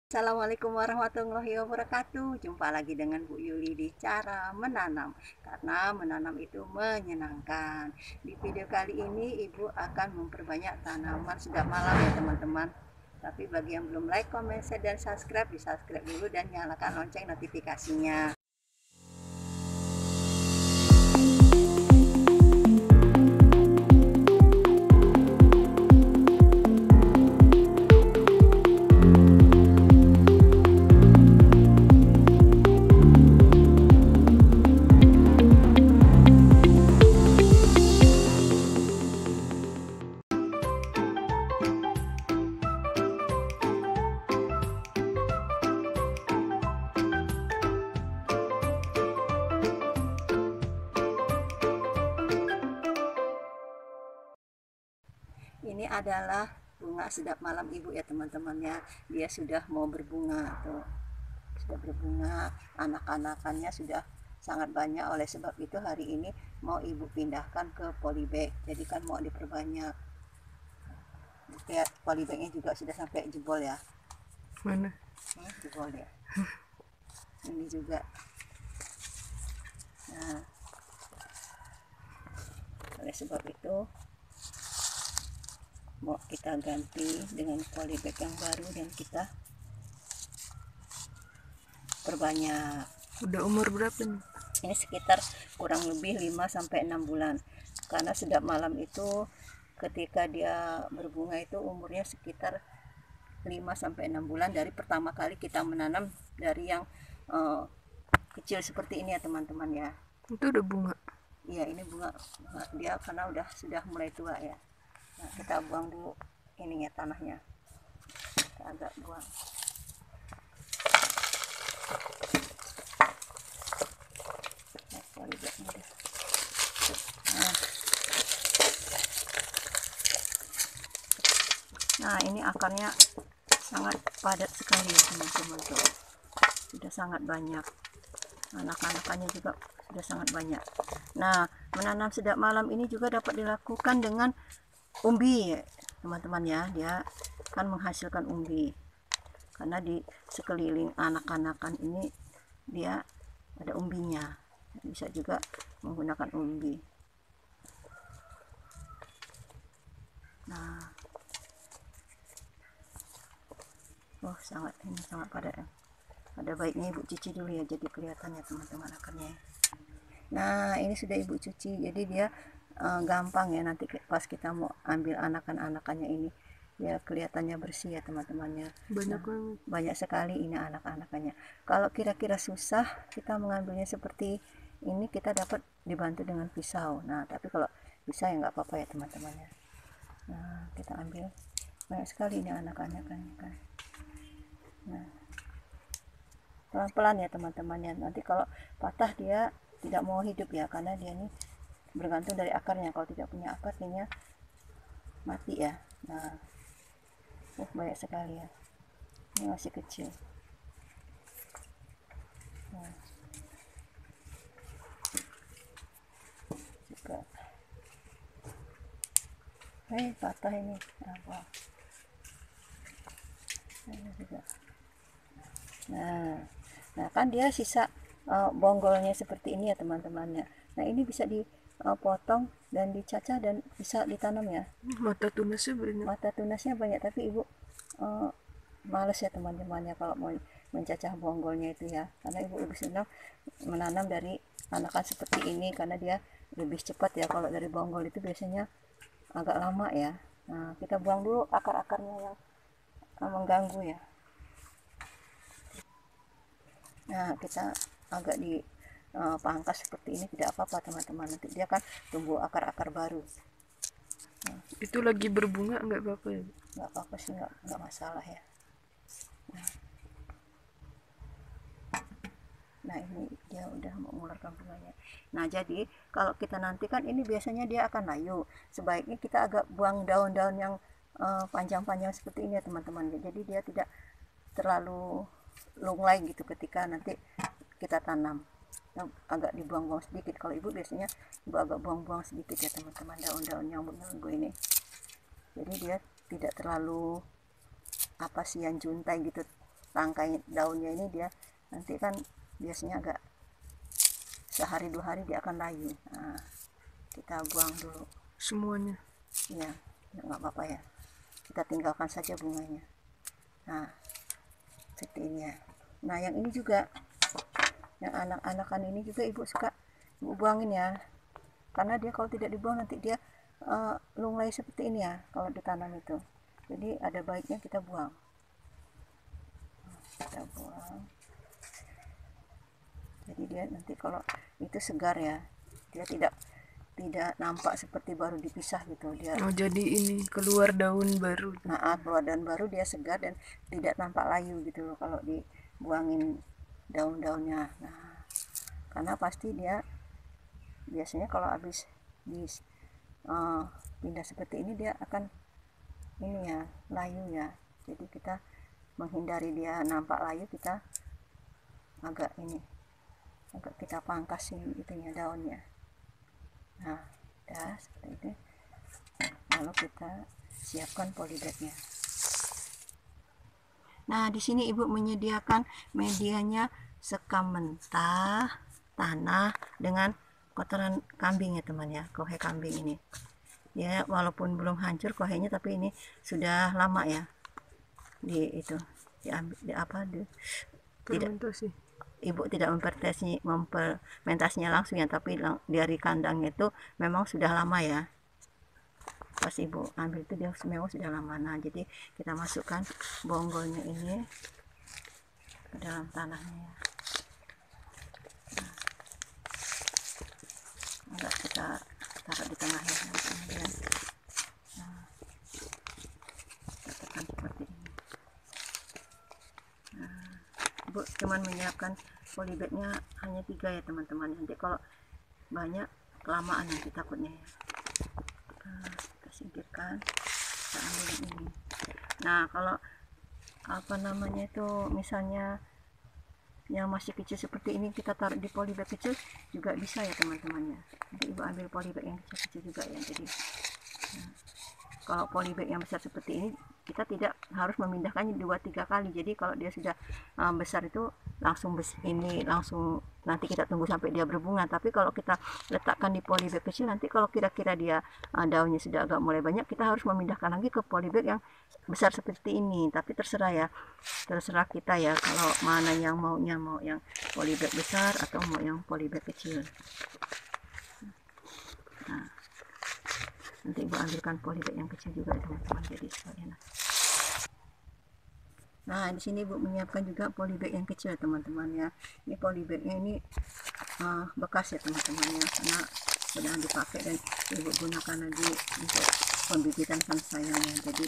Assalamualaikum warahmatullahi wabarakatuh. Jumpa lagi dengan Bu Yuli di cara menanam. Karena menanam itu menyenangkan. Di video kali ini Ibu akan memperbanyak tanaman sejak malam ya teman-teman. Tapi bagi yang belum like, comment, share, dan subscribe, di subscribe dulu dan nyalakan lonceng notifikasinya. Ini adalah bunga sedap malam Ibu ya teman-teman ya. Dia sudah mau berbunga tuh. Sudah berbunga, anak-anakannya sudah sangat banyak. Oleh sebab itu hari ini mau Ibu pindahkan ke polybag. Jadi kan mau diperbanyak. Lihat polybagnya juga sudah sampai jebol ya. Mana? Jebol ya. Ini juga. Nah, oleh sebab itu mau kita ganti dengan polybag yang baru dan kita perbanyak. Udah umur berapa nih? Ini sekitar kurang lebih 5-6 bulan. Karena sedap malam itu ketika dia berbunga itu umurnya sekitar 5-6 bulan dari pertama kali kita menanam, dari yang kecil seperti ini ya teman-teman ya. Itu udah bunga. Iya, ini bunga dia karena sudah mulai tua ya. Nah, kita buang dulu ininya, tanahnya. Kita agak buang. Nah, ini akarnya sangat padat sekali ya teman-teman tuh. Sudah sangat banyak. Anak-anakannya juga sudah sangat banyak. Nah, menanam sedap malam ini juga dapat dilakukan dengan umbi teman-teman ya. Dia kan menghasilkan umbi. Karena di sekeliling anak-anakan ini dia ada umbinya. Bisa juga menggunakan umbi. Nah, oh ini sangat padat. Ada baiknya Ibu cuci dulu ya, jadi kelihatan ya teman-teman akarnya. Nah, ini sudah Ibu cuci, jadi dia gampang ya nanti pas kita mau ambil anakan-anakannya ini, ya kelihatannya bersih ya teman-temannya. Banyak Nah, banget. banyak sekali ini anak-anakannya. Kalau kira-kira susah kita mengambilnya seperti ini, kita dapat dibantu dengan pisau. Nah, tapi kalau bisa ya nggak apa-apa ya teman-temannya. Nah, kita ambil banyak sekali ini anak-anakannya kan. Nah, pelan-pelan ya teman-temannya. Nanti kalau patah dia tidak mau hidup ya, karena dia ini bergantung dari akarnya. Kalau tidak punya akar kayaknya mati ya. Nah, banyak sekali ya. Ini masih kecil. Nah, juga. Patah ini. Nah, ini juga. Nah kan dia sisa bonggolnya seperti ini ya teman-temannya. Nah, ini bisa dipotong dan dicacah dan bisa ditanam ya. Mata tunasnya banyak. Mata tunasnya banyak, tapi Ibu males ya teman-temannya kalau mau mencacah bonggolnya itu ya, karena ibu senang menanam dari anakan seperti ini karena dia lebih cepat ya. Kalau dari bonggol itu biasanya agak lama ya. Nah, kita buang dulu akar-akarnya yang mengganggu ya. Nah, kita agak pangkas seperti ini tidak apa-apa teman-teman, nanti dia kan tumbuh akar-akar baru. Itu lagi berbunga nggak apa-apa ya? Nggak apa-apa sih, nggak masalah ya. Nah, ini dia udah mengeluarkan bunganya. Nah, jadi kalau kita nanti kan ini biasanya dia akan layu. Sebaiknya kita agak buang daun-daun yang panjang-panjang seperti ini ya teman-teman. Jadi dia tidak terlalu lunglai gitu ketika nanti kita tanam. Agak dibuang-buang sedikit. Kalau ibu biasanya ibu agak buang-buang sedikit ya teman-teman, daun-daun yang mengganggu ini. Jadi dia tidak terlalu juntai gitu rangkai daunnya ini dia nanti kan biasanya agak sehari 2 hari dia akan layu. Nah, kita buang dulu Semuanya. ya, nggak apa-apa ya, kita tinggalkan saja bunganya. Nah, seperti ini ya. Nah, yang ini juga, yang anak-anakan ini juga ibu suka ibu buangin ya, karena dia kalau tidak dibuang nanti dia lunglai seperti ini ya kalau ditanam itu. Jadi ada baiknya kita buang. Kita buang. Jadi dia nanti kalau itu segar ya, dia tidak nampak seperti baru dipisah gitu. Dia Oh, jadi ini keluar daun baru. keluar daun baru, dia segar dan tidak nampak layu gitu loh kalau dibuangin daun-daunnya. Nah, karena pasti dia biasanya kalau habis pindah seperti ini dia akan ini ya, layu ya. Jadi kita menghindari dia nampak layu, kita agak kita pangkasin itunya, daunnya. Nah, udah seperti itu. Lalu kita siapkan polybagnya. Nah, di sini ibu menyediakan medianya sekam mentah, tanah dengan kotoran kambing ya teman ya, kohe kambing ini. Ya, walaupun belum hancur kohenya, tapi ini sudah lama ya diambil Fermentasi. ibu tidak mempermentasinya langsung ya, tapi dari kandangnya itu memang sudah lama ya. Pas ibu ambil itu dia memang sudah lama. Nah, jadi kita masukkan bonggolnya ini ke dalam tanahnya ya. Nah, kita taruh di tengahnya, kemudian kita tekan seperti ini. Ibu cuman menyiapkan polybagnya hanya 3 ya teman-teman. Nanti kalau banyak kelamaan nanti takutnya ya. Kita singkirkan, kita ambil yang ini. Nah, kalau itu misalnya yang masih kecil seperti ini kita taruh di polybag kecil juga bisa ya teman-teman ya. Nanti ibu ambil polybag yang kecil-kecil juga ya. Jadi kalau polybag yang besar seperti ini kita tidak harus memindahkannya 2-3 kali. Jadi kalau dia sudah besar itu langsung nanti kita tunggu sampai dia berbunga. Tapi kalau kita letakkan di polybag kecil, nanti kalau kira-kira dia daunnya sudah agak mulai banyak, kita harus memindahkan lagi ke polybag yang besar seperti ini. Tapi terserah ya, terserah kita ya kalau mana yang maunya, mau yang polybag besar atau mau yang polybag kecil. Nah, nanti ibu ambilkan polybag yang kecil juga teman-teman, jadi sekalian. Nah, di sini ibu menyiapkan juga polybag yang kecil teman-teman ya. Ini polybagnya ini bekas ya teman-teman ya, karena sudah dipakai dan ibu gunakan lagi untuk pembibitan sayangnya. Jadi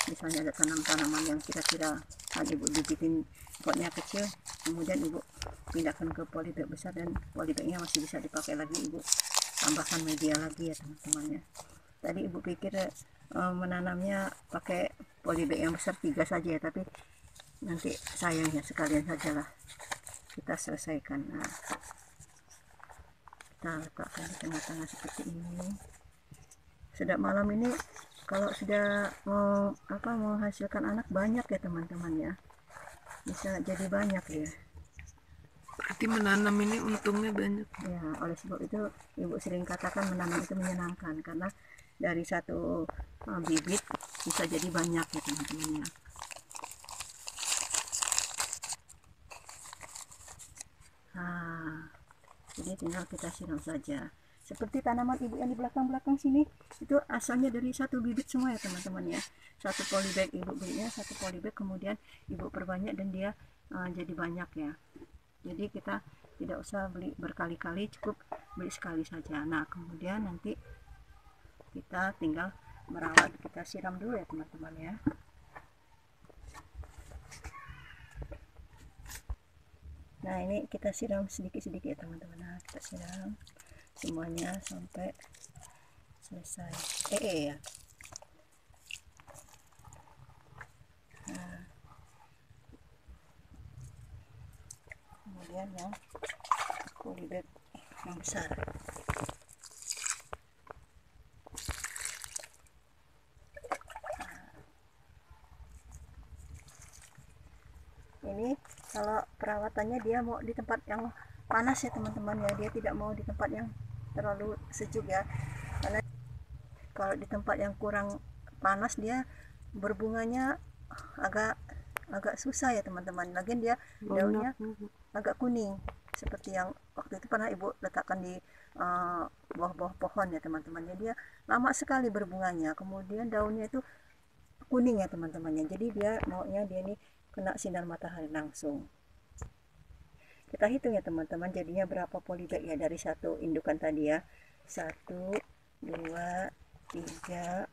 misalnya ada tanaman yang kira-kira ibu bibitin potnya kecil, kemudian ibu pindahkan ke polybag besar dan polybagnya masih bisa dipakai lagi, ibu tambahkan media lagi ya teman-teman ya. Tadi ibu pikir menanamnya pakai polybag yang besar 3 saja ya, tapi nanti sayangnya sekalian sajalah kita selesaikan. Nah, kita letakkan di tengah-tengah seperti ini. Sedap malam ini kalau sudah menghasilkan anak banyak ya teman-teman ya, bisa jadi banyak ya. Berarti menanam ini untungnya banyak. Ya, oleh sebab itu ibu sering katakan menanam itu menyenangkan, karena dari satu bibit bisa jadi banyak ya teman-teman ya. Nah, jadi tinggal kita siram saja. Seperti tanaman ibu yang di belakang-belakang sini, itu asalnya dari satu bibit semua ya teman-teman ya. Satu polybag ibu belinya, satu polybag, kemudian ibu perbanyak dan dia jadi banyak ya. Jadi kita tidak usah beli berkali-kali, cukup beli sekali saja. Nah, kemudian nanti kita tinggal merawat, kita siram dulu ya teman-teman ya. Nah, ini kita siram sedikit-sedikit ya teman-teman. Nah, kita siram semuanya sampai selesai. Ya. Nah, kemudian yang polybag yang besar. ini kalau perawatannya dia mau di tempat yang panas ya teman-teman ya, dia tidak mau di tempat yang terlalu sejuk ya, karena kalau di tempat yang kurang panas dia berbunganya agak agak susah ya teman-teman. Lagian dia daunnya agak kuning seperti yang waktu itu pernah ibu letakkan di bawah-bawah pohon ya teman-teman. Jadi dia lama sekali berbunganya, kemudian daunnya itu kuning ya teman-temannya. Jadi dia maunya dia ini kena sinar matahari langsung. Kita hitung ya teman-teman, jadinya berapa polybag ya dari satu indukan tadi ya. 1, 2, 3,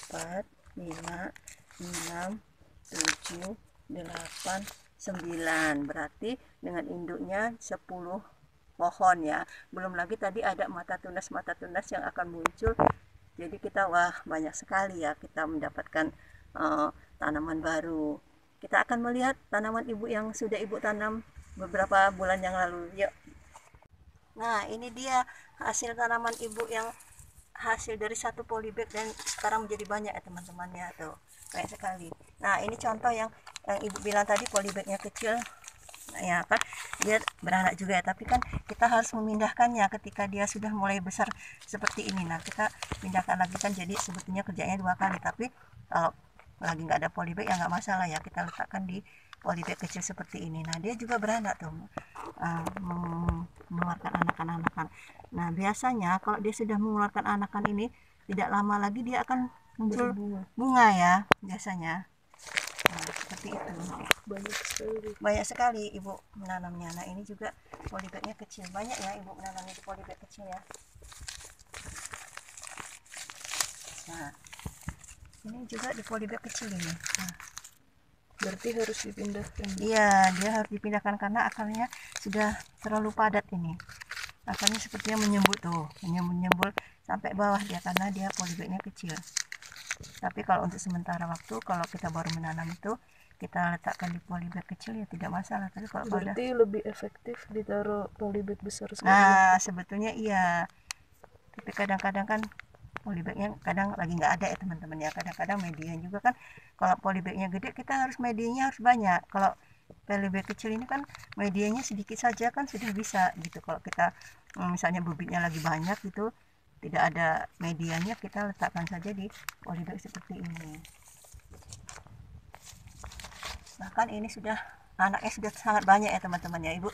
4, 5, 6, 7, 8, 9. Berarti dengan induknya 10 pohon ya. Belum lagi tadi ada mata tunas yang akan muncul. Jadi kita wah banyak sekali ya kita mendapatkan tanaman baru. Kita akan melihat tanaman ibu yang sudah ibu tanam beberapa bulan yang lalu. Yuk. Nah, ini dia hasil tanaman ibu yang hasil dari satu polybag dan sekarang menjadi banyak ya teman-teman ya, tuh banyak sekali. Nah, ini contoh yang ibu bilang tadi polybagnya kecil. Nah, ya kan dia beranak juga ya, tapi kan kita harus memindahkannya ketika dia sudah mulai besar seperti ini. Nah, kita pindahkan lagi kan, jadi sebetulnya kerjanya 2 kali, tapi kalau lagi nggak ada polybag ya nggak masalah ya, kita letakkan di polybag kecil seperti ini. Nah, dia juga beranak tuh, mengeluarkan anakan-anakan. Nah, biasanya kalau dia sudah mengeluarkan anakan ini, tidak lama lagi dia akan muncul bunga ya biasanya. Nah, seperti itu. Banyak sekali ibu menanamnya. Nah, ini juga polybagnya kecil. Banyak ya ibu menanamnya di polybag kecil ya. Nah, ini juga di polybag kecil ini. Nah, Berarti harus dipindahkan. iya, dia harus dipindahkan karena akarnya sudah terlalu padat ini. Akarnya sepertinya menyembul tuh, menyembul sampai bawah dia karena dia polybagnya kecil. Tapi kalau untuk sementara waktu, kalau kita baru menanam itu, kita letakkan di polybag kecil ya tidak masalah. Tapi kalau Berarti lebih efektif ditaruh polybag besar sekali. nah sebetulnya iya, tapi kadang-kadang kan polybagnya kadang lagi nggak ada ya teman-teman ya. Kadang-kadang medianya juga kan, kalau polybagnya gede kita harus medianya harus banyak. Kalau polybag kecil ini kan medianya sedikit saja kan sudah bisa gitu. Kalau kita misalnya bibitnya lagi banyak gitu, tidak ada medianya, kita letakkan saja di polybag seperti ini. Bahkan ini sudah anaknya sudah sangat banyak ya teman-teman ya. Ibu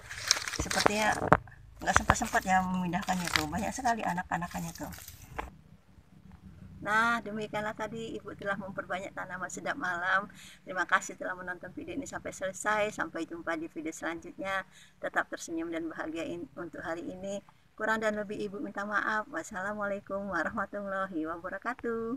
sepertinya nggak sempat-sempat ya memindahkannya tuh, banyak sekali anak-anakannya tuh. Nah, demikianlah tadi ibu telah memperbanyak tanaman sedap malam. Terima kasih telah menonton video ini sampai selesai. Sampai jumpa di video selanjutnya. Tetap tersenyum dan bahagia untuk hari ini. Kurang dan lebih ibu minta maaf. Wassalamualaikum warahmatullahi wabarakatuh.